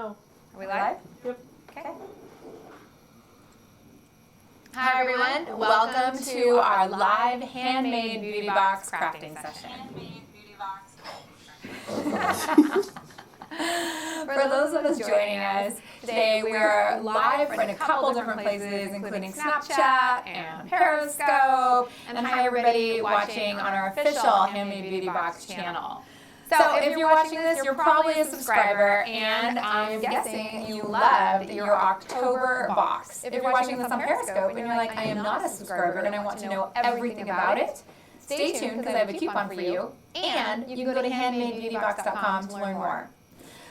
Oh. Are we live? Yep. Okay. Hi everyone, welcome to our live handmade beauty box crafting session. For those of us joining us today, we are live in a couple different places, including Snapchat and Periscope. And hi everybody watching on our official Handmade Beauty Box channel. So if you're watching this, you're probably a subscriber, and I'm guessing you loved your October box. If you're watching this on Periscope and you're like, I am not a subscriber and I want to know everything about it, stay tuned because I have a coupon for you, and you can go to handmadebeautybox.com to learn more.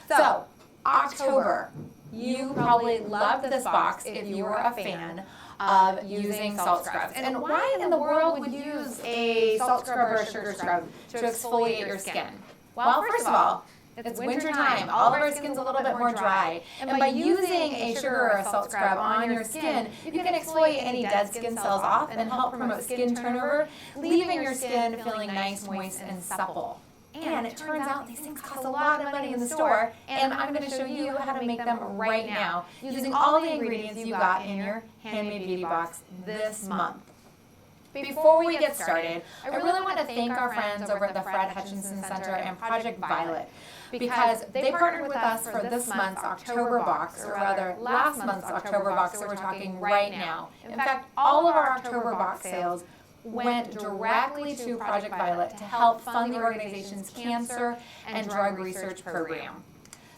So, October. You probably loved this box if you were a fan of using salt scrubs. And why in the world would you use a salt scrub or a sugar scrub to exfoliate your skin? Well, first of all, it's winter time. All of our skin's a little bit more dry. And by using a sugar or a salt scrub on your skin, you can exfoliate any dead skin cells off and help promote skin turnover, leaving your skin feeling nice, moist, and supple. And it turns out these things cost a lot of money in the store, and I'm going to show you how to make them right now using all the ingredients you got in your Handmade Beauty Box this month. Before we get started, I really want to thank our friends over at the Fred Hutchinson Center and Project Violet, because they partnered with us for this month's October box, or rather last month's October box that we're talking right now. In fact, all of our October box sales went directly to Project Violet to help fund the organization's cancer and drug research program.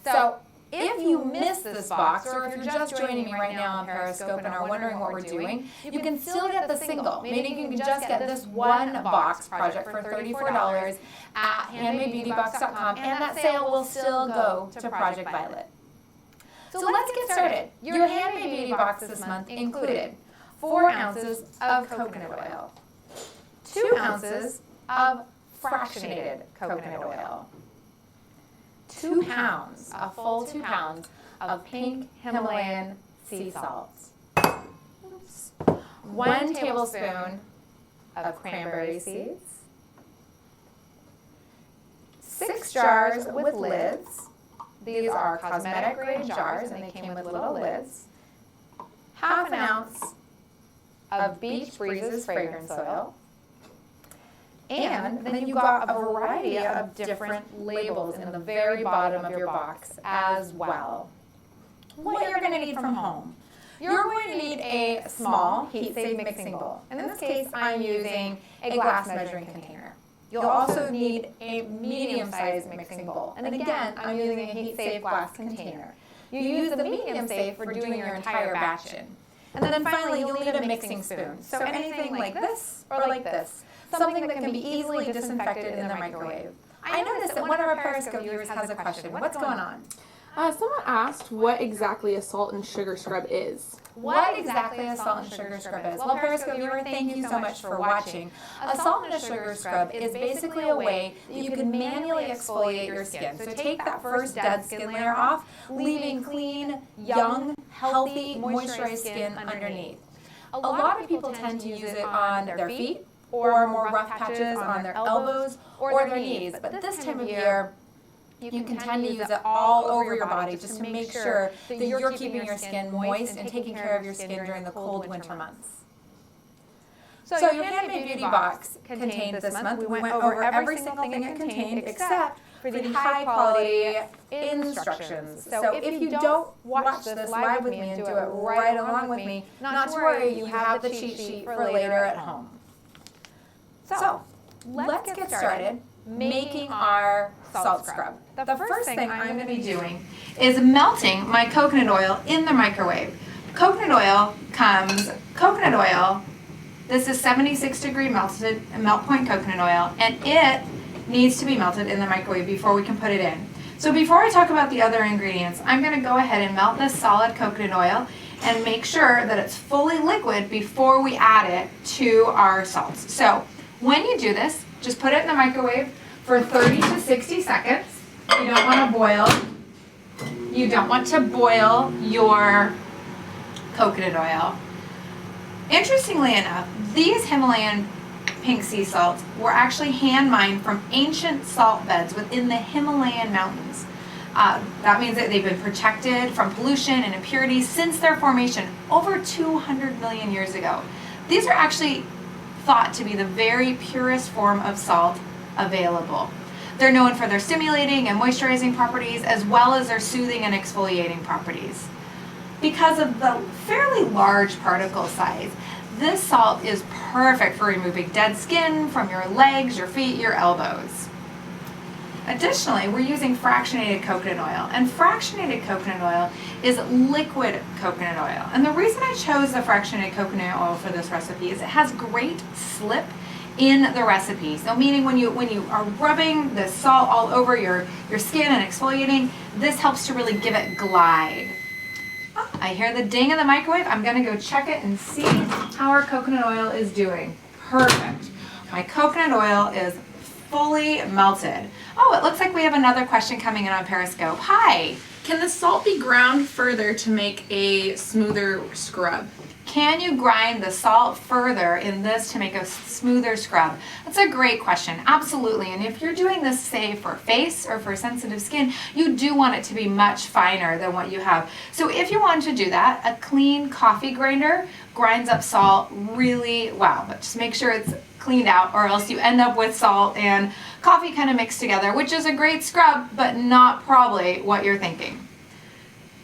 So if you missed this box, or if you're just joining me right now on Periscope and are wondering what we're doing, you can still get the single. Maybe you can just get this one box project for $34 at handmadebeautybox.com, and that sale will still go to Project Violet. So let's get started. Your Handmade Beauty Box this month included 4 ounces of coconut oil, 2 ounces of fractionated coconut oil, 2 pounds, a full 2 pounds of pink Himalayan sea salt, 1 tablespoon of cranberry seeds, 6 jars with lids. These are cosmetic grade jars and they came with little lids, half an ounce of Beach Breezes fragrance oil, and then you got a variety of different labels in the very bottom of your box as well. What you're going to need from home. You're going to need a small heat-safe mixing bowl. In this case, I'm using a glass measuring container. You'll also need a medium-sized mixing bowl. And again, I'm using a heat-safe glass container. You use the medium-safe for doing your entire batch in. And then finally, you'll need a mixing spoon. So anything like this or like this. Something that can be easily disinfected in the microwave. I noticed that one of our Periscope viewers has a question. What's going on? Someone asked what exactly a salt and sugar scrub is. What exactly a salt and sugar scrub is? Well, Periscope viewer, thank you so much for watching. A salt and a sugar scrub is basically a way that you can manually exfoliate your skin. So take that first dead skin layer off, leaving clean, young, healthy, moisturized skin underneath. A lot of people tend to use it on their feet, or more rough patches on their elbows or their knees. But this time of year, you can tend to use it all over your body just to make sure that you're keeping your skin moist and taking care of your skin during the cold winter months. So your Handmade Beauty Box contained this month, we went over every single thing it contained except for the high quality instructions. So if you don't watch this live with me and do it right along with me, not to worry, you have the cheat sheet for later at home. So, let's get started making our salt scrub. The first thing I'm going to be doing is melting my coconut oil in the microwave. Coconut oil, this is 76-degree melt point coconut oil, and it needs to be melted in the microwave before we can put it in. So before I talk about the other ingredients, I'm going to go ahead and melt this solid coconut oil and make sure that it's fully liquid before we add it to our salts. So when you do this, just put it in the microwave for 30 to 60 seconds. You don't want to boil your coconut oil. Interestingly enough, these Himalayan pink sea salts were actually hand mined from ancient salt beds within the Himalayan mountains. That means that they've been protected from pollution and impurities since their formation over 200 million years ago. These are actually thought to be the very purest form of salt available. They're known for their stimulating and moisturizing properties, as well as their soothing and exfoliating properties. Because of the fairly large particle size, this salt is perfect for removing dead skin from your legs, your feet, your elbows. Additionally, we're using fractionated coconut oil, and fractionated coconut oil is liquid coconut oil. And the reason I chose the fractionated coconut oil for this recipe is it has great slip in the recipe. So meaning when you are rubbing the salt all over your skin and exfoliating, this helps to really give it glide. Oh, I hear the ding in the microwave. I'm gonna go check it and see how our coconut oil is doing. Perfect. My coconut oil is fully melted. Oh, it looks like we have another question coming in on Periscope. Hi. Can the salt be ground further to make a smoother scrub? Can you grind the salt further in this to make a smoother scrub? That's a great question. Absolutely. And if you're doing this, say, for face or for sensitive skin, you do want it to be much finer than what you have. So if you want to do that, a clean coffee grinder grinds up salt really well. But just make sure it's cleaned out, or else you end up with salt and coffee kind of mixed together, which is a great scrub, but not probably what you're thinking.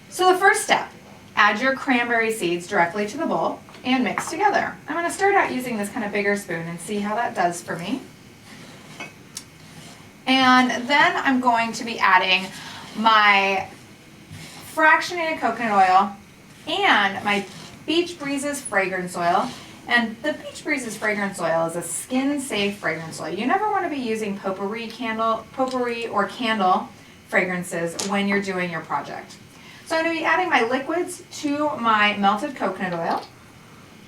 So the first step, add your cranberry seeds directly to the bowl and mix together. I'm going to start out using this kind of bigger spoon and see how that does for me. And then I'm going to be adding my fractionated coconut oil and my Beach Breezes fragrance oil. And the Beach Breezes fragrance oil is a skin-safe fragrance oil. You never want to be using potpourri or candle fragrances when you're doing your project. So I'm going to be adding my liquids to my melted coconut oil,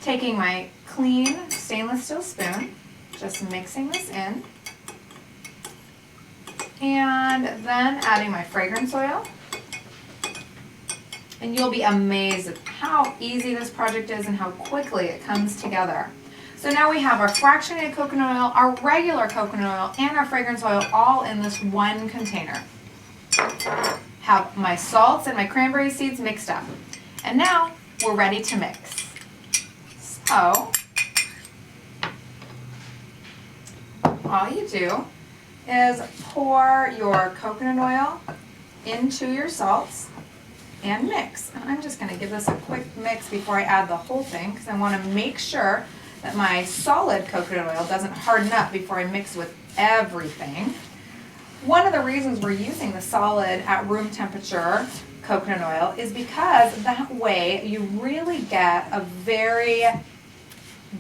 taking my clean stainless steel spoon, just mixing this in, and then adding my fragrance oil. And you'll be amazed at how easy this project is and how quickly it comes together. So now we have our fractionated coconut oil, our regular coconut oil, and our fragrance oil all in this one container. Have my salts and my cranberry seeds mixed up. And now we're ready to mix. So all you do is pour your coconut oil into your salts and mix. And I'm just going to give this a quick mix before I add the whole thing, because I want to make sure that my solid coconut oil doesn't harden up before I mix with everything. One of the reasons we're using the solid at room temperature coconut oil is because that way you really get a very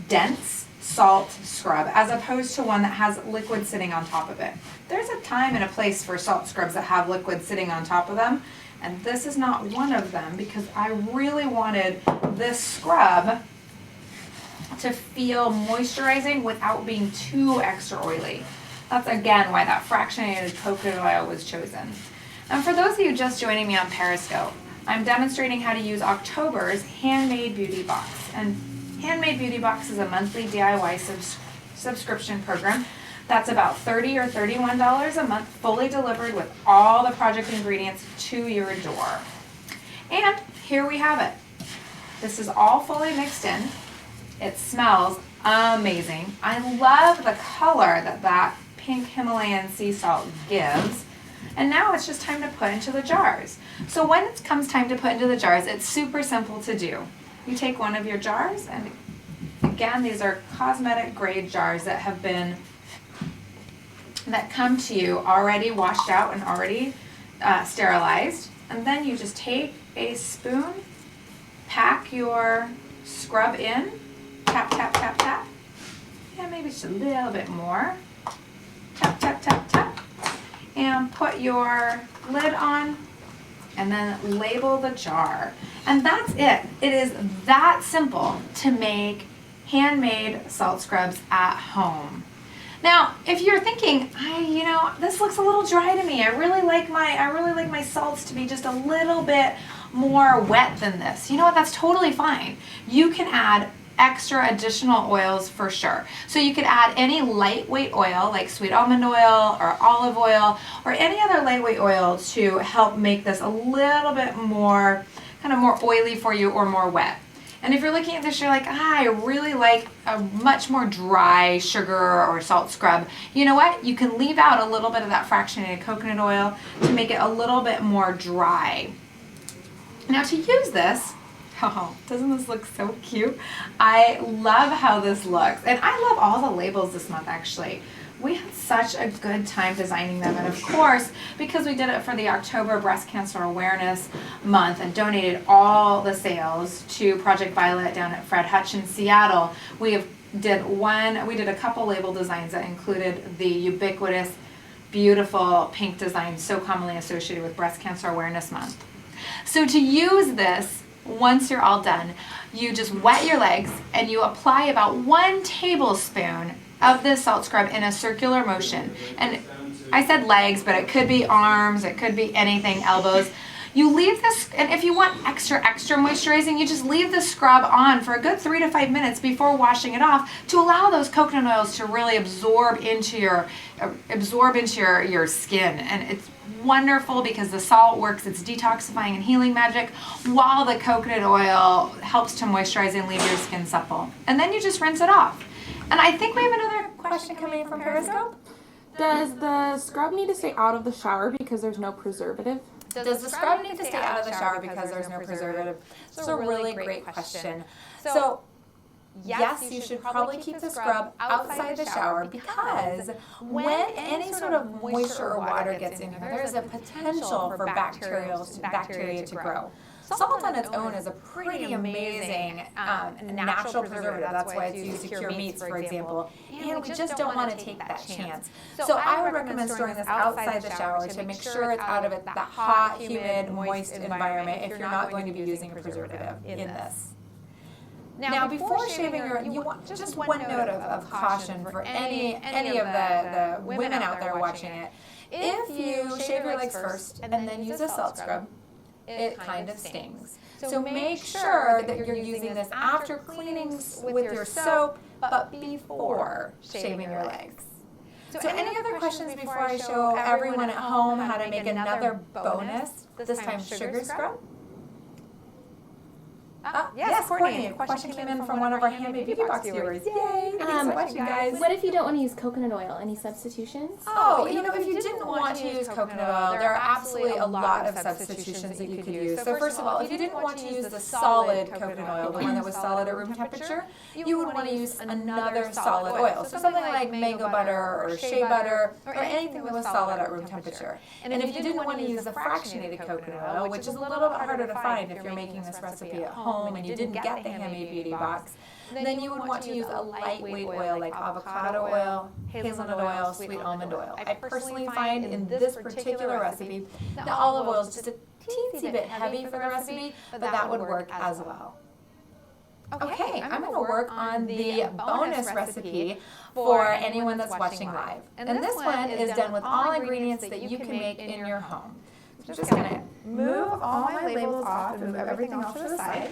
dense salt scrub as opposed to one that has liquid sitting on top of it. There's a time and a place for salt scrubs that have liquid sitting on top of them, and this is not one of them because I really wanted this scrub to feel moisturizing without being too extra oily. That's again why that fractionated coconut oil was chosen. And for those of you just joining me on Periscope, I'm demonstrating how to use October's Handmade Beauty Box. And Handmade Beauty Box is a monthly DIY subscription program that's about $30 or $31 a month, fully delivered with all the project ingredients to your door. And here we have it. This is all fully mixed in. It smells amazing. I love the color that pink Himalayan sea salt gives. And now it's just time to put into the jars. So when it comes time to put into the jars, it's super simple to do. You take one of your jars, and again, these are cosmetic grade jars that come to you already washed out and already sterilized. And then you just take a spoon, pack your scrub in, tap, tap, tap, tap, and maybe just a little bit more. Tap, tap, tap, tap, and put your lid on, and then label the jar. And that's it. It is that simple to make handmade salt scrubs at home. Now, if you're thinking, this looks a little dry to me. I really like my salts to be just a little bit more wet than this. You know what? That's totally fine. You can add extra additional oils for sure. So you could add any lightweight oil like sweet almond oil or olive oil or any other lightweight oil to help make this a little bit more, kind of more oily for you or more wet. And if you're looking at this, you're like, I really like a much more dry sugar or salt scrub. You know what? You can leave out a little bit of that fractionated coconut oil to make it a little bit more dry. Now to use this, oh, doesn't this look so cute? I love how this looks. And I love all the labels this month, actually. We had such a good time designing them, and of course, because we did it for the October Breast Cancer Awareness Month and donated all the sales to Project Violet down at Fred Hutch in Seattle, we did a couple label designs that included the ubiquitous, beautiful pink design so commonly associated with Breast Cancer Awareness Month. So to use this, once you're all done, you just wet your legs and you apply about 1 tablespoon of this salt scrub in a circular motion. And I said legs, but it could be arms, it could be anything, elbows. You leave this, and if you want extra moisturizing, you just leave the scrub on for a good 3 to 5 minutes before washing it off to allow those coconut oils to really absorb into your skin. And it's wonderful because the salt works its detoxifying and healing magic while the coconut oil helps to moisturize and leave your skin supple. And then you just rinse it off. And I think we have another question coming in from Periscope. Does the scrub need to stay out of the shower because there's no preservative? Does the scrub need to stay out of the shower because there's no preservative? It's a really great question. So, yes, you should probably keep the scrub outside the shower because when any sort of moisture or water gets in here, there's a potential for bacteria to grow. Salt on its own is a pretty amazing natural preservative. That's why it's used to cure meats, for example. And we just don't want to take that chance. So I would recommend storing this outside the shower to make sure it's out of that hot, humid, moist environment if you're not going to be using a preservative in this. Now, before shaving you want just one note of caution for any of the women out there watching it. If you shave your legs first and then use a salt scrub, it kind of stings. So make sure that you're using this after cleaning with your soap, but before shaving your legs. So any other questions before I show everyone at home how to make another bonus, this time sugar scrub? Yes, Courtney, a question came in from one of our handmade beauty box viewers. Yay! Thanks for watching, guys. What if you don't want to use coconut oil? Any substitutions? Oh, if you didn't want to use coconut oil, there are absolutely a lot of substitutions that you could use. So first of all, if you didn't want to use the solid coconut oil, the one that was solid at room temperature, you would want to use another solid oil. So something like mango butter or shea butter or anything that was solid at room temperature. And if you didn't want to use the fractionated coconut oil, which is a little bit harder to find if you're making this recipe at home, and you didn't get the handmade beauty box, then you would want to use a lightweight oil like avocado oil, hazelnut oil, sweet almond oil. I personally find in this particular recipe, the olive oil is just a teensy bit heavy for the recipe, but that would work as well. Okay, I'm going to work on the bonus recipe for anyone that's watching live. And this one is done with all ingredients that you can make in your home. I'm just going to move all my labels off and move everything off to the side.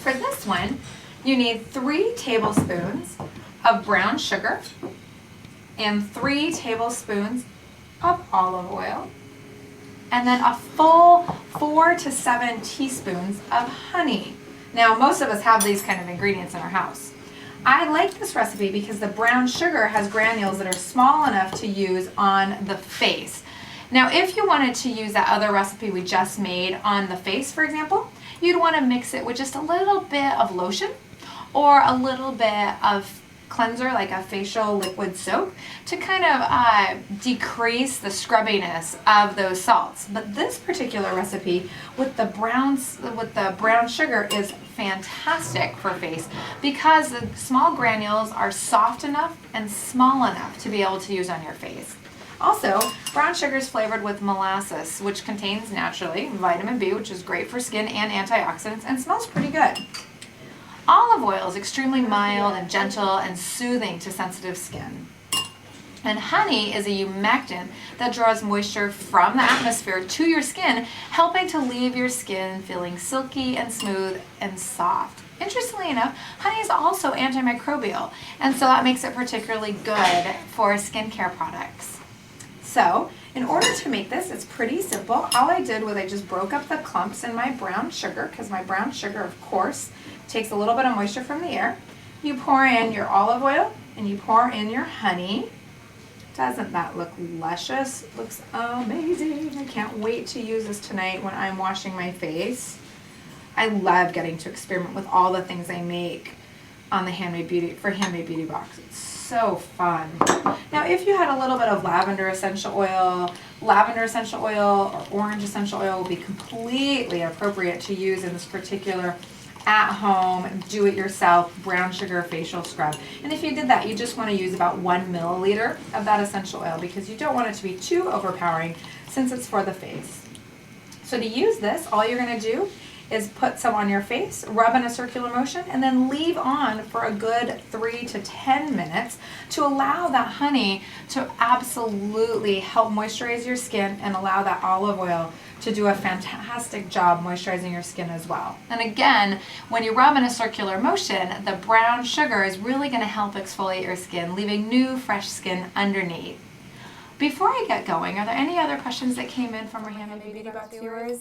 For this one, you need 3 tablespoons of brown sugar and 3 tablespoons of olive oil, and then a full 4 to 7 teaspoons of honey. Now, most of us have these kind of ingredients in our house. I like this recipe because the brown sugar has granules that are small enough to use on the face. Now, if you wanted to use that other recipe we just made on the face, for example, you'd want to mix it with just a little bit of lotion or a little bit of cleanser, like a facial liquid soap, to kind of decrease the scrubbiness of those salts. But this particular recipe with the brown sugar is fantastic for face because the small granules are soft enough and small enough to be able to use on your face. Also, brown sugar is flavored with molasses, which contains naturally vitamin B, which is great for skin and antioxidants, and smells pretty good. Olive oil is extremely mild and gentle and soothing to sensitive skin. And honey is a humectant that draws moisture from the atmosphere to your skin, helping to leave your skin feeling silky and smooth and soft. Interestingly enough, honey is also antimicrobial, and so that makes it particularly good for skincare products. So, in order to make this, it's pretty simple. All I did was I just broke up the clumps in my brown sugar, because my brown sugar, of course, takes a little bit of moisture from the air. You pour in your olive oil, and you pour in your honey. Doesn't that look luscious? Looks amazing. I can't wait to use this tonight when I'm washing my face. I love getting to experiment with all the things I make on the Handmade Beauty Box. It's so fun. Now, if you had a little bit of lavender essential oil or orange essential oil will be completely appropriate to use in this particular at-home, do-it-yourself brown sugar facial scrub. And if you did that, you just want to use about 1 milliliter of that essential oil because you don't want it to be too overpowering since it's for the face. So to use this, all you're going to do is put some on your face, rub in a circular motion, and then leave on for a good 3 to 10 minutes to allow that honey to absolutely help moisturize your skin and allow that olive oil to do a fantastic job moisturizing your skin as well. And again, when you rub in a circular motion, the brown sugar is really going to help exfoliate your skin, leaving new, fresh skin underneath. Before I get going, are there any other questions that came in from our Handmade Beauty Box viewers?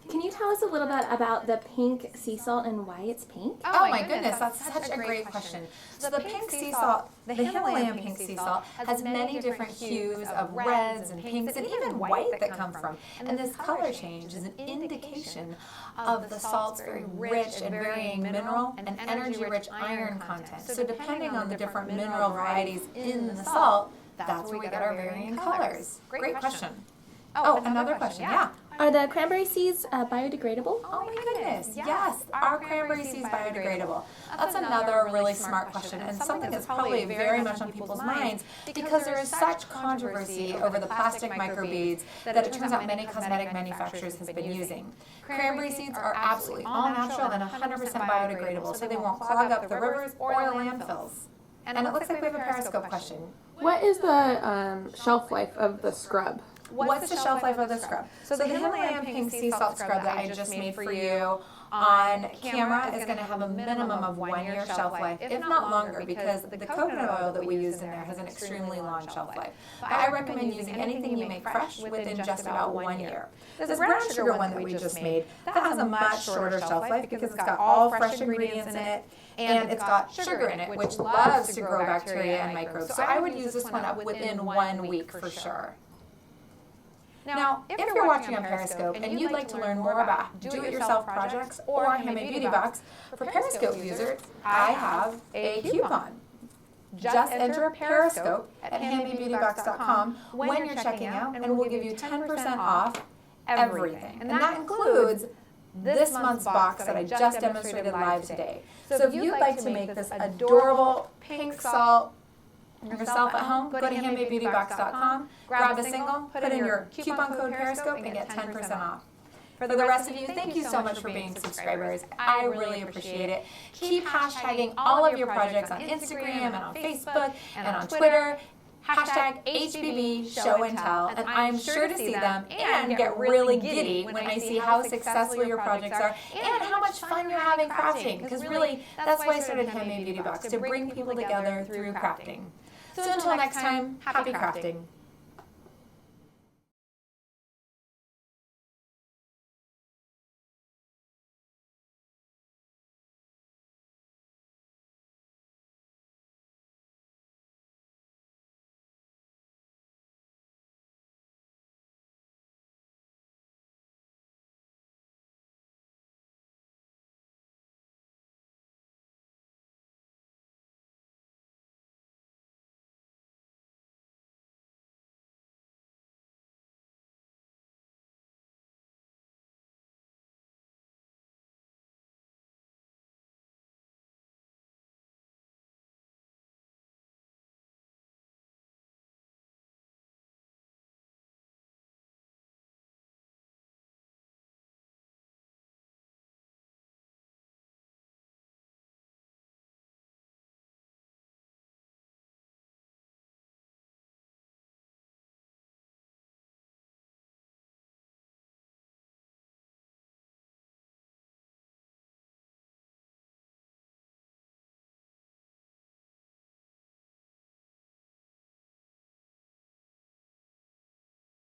Can you tell us a little bit about the pink sea salt and why it's pink? Oh my goodness, that's such a great question. So the pink sea salt, the Himalayan pink sea salt, has many different hues of reds and pinks and even white that come from. And this color change is an indication of the salt's very rich and varying mineral and energy-rich iron content. So depending on the different mineral varieties in the salt, that's where we get our varying colors. Great question. Oh, another question, yeah. Are the cranberry seeds biodegradable? Oh my goodness, yes, are cranberry seeds biodegradable? That's another really smart question and something that's probably very much on people's minds because there is such controversy over the plastic microbeads that it turns out many cosmetic manufacturers have been using. Cranberry seeds are absolutely all natural and 100% biodegradable, so they won't clog up the rivers or the landfills. And it looks like we have a Periscope question. What is the shelf life of the scrub? What's the shelf life of the scrub? So the Himalayan pink sea salt scrub that I just made for you on camera is going to have a minimum of 1 year shelf life, if not longer, because the coconut oil that we used in there has an extremely long shelf life. But I recommend using anything you make fresh within just about 1 year. This brown sugar one that we just made, that has a much shorter shelf life because it's got all fresh ingredients in it, and it's got sugar in it, which loves to grow bacteria and microbes. So I would use this one up within 1 week for sure. Now, if you're watching on Periscope and you'd like to learn more about do-it-yourself projects or Handmade Beauty Box, for Periscope users, I have a coupon. Just enter Periscope at handmadebeautybox.com when you're checking out, and we'll give you 10% off everything. And that includes this month's box that I just demonstrated live today. So if you'd like to make this adorable pink salt yourself at home, go to handmadebeautybox.com, grab a single, put in your coupon code Periscope, and get 10% off. For the rest of you, thank you so much for being subscribers. I really appreciate it. Keep hashtagging all of your projects on Instagram and on Facebook and on Twitter. Hashtag HBB Show and Tell, and I'm sure to see them and get really giddy when I see how successful your projects are and how much fun you're having crafting, because really that's why I started Handmade Beauty Box, to bring people together through crafting. So until next time, happy crafting.